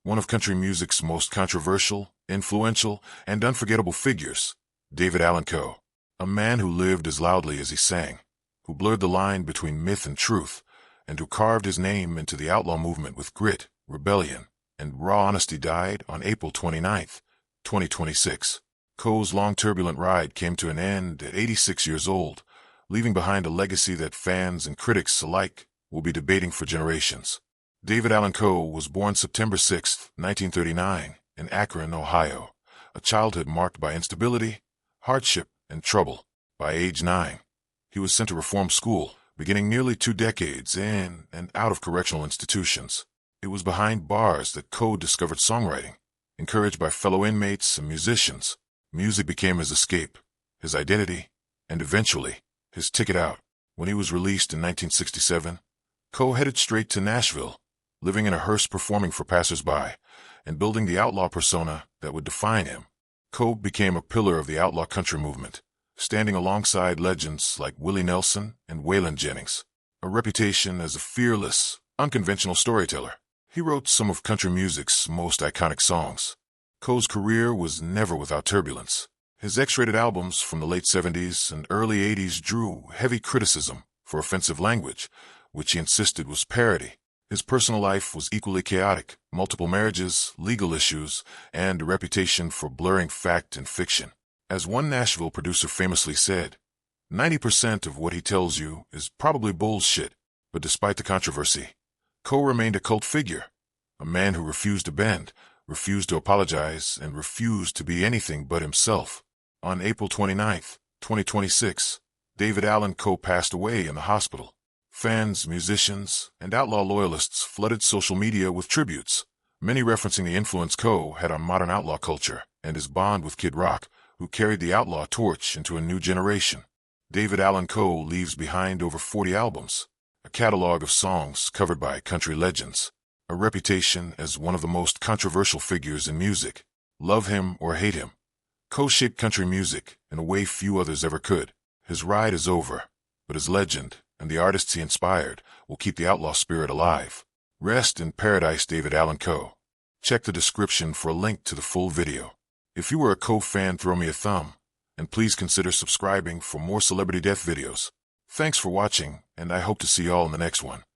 one of country music's most controversial, influential, and unforgettable figures, David Allan Coe. A man who lived as loudly as he sang, who blurred the line between myth and truth, and who carved his name into the outlaw movement with grit, rebellion, and raw honesty, died on April 29, 2026. Coe's long turbulent ride came to an end at 86 years old, leaving behind a legacy that fans and critics alike will be debating for generations. David Allan Coe was born September 6, 1939, in Akron, Ohio, a childhood marked by instability, hardship, and trouble. By age 9, he was sent to reform school, beginning nearly 2 decades in and out of correctional institutions. It was behind bars that Coe discovered songwriting. Encouraged by fellow inmates and musicians, music became his escape, his identity, and eventually, his ticket out. When he was released in 1967, Coe headed straight to Nashville, living in a hearse, performing for passers-by, and building the outlaw persona that would define him. Coe became a pillar of the outlaw country movement, standing alongside legends like Willie Nelson and Waylon Jennings. A reputation as a fearless, unconventional storyteller, he wrote some of country music's most iconic songs. Coe's career was never without turbulence. His X-rated albums from the late 70s and early 80s drew heavy criticism for offensive language, which he insisted was parody. His personal life was equally chaotic: multiple marriages, legal issues, and a reputation for blurring fact and fiction. As one Nashville producer famously said, 90% of what he tells you is probably bullshit. But despite the controversy, Coe remained a cult figure, a man who refused to bend, refused to apologize, and refused to be anything but himself. On April 29, 2026, David Allan Coe passed away in the hospital. Fans, musicians, and outlaw loyalists flooded social media with tributes, many referencing the influence Coe had on modern outlaw culture and his bond with Kid Rock, who carried the outlaw torch into a new generation. David Allan Coe leaves behind over 40 albums, a catalog of songs covered by country legends, a reputation as one of the most controversial figures in music. Love him or hate him, Coe shaped country music in a way few others ever could. His ride is over, but his legend and the artists he inspired will keep the outlaw spirit alive. Rest in paradise, David Allan Coe. Check the description for a link to the full video. If you are a Coe fan, throw me a thumb, and please consider subscribing for more celebrity death videos. Thanks for watching, and I hope to see y'all in the next one.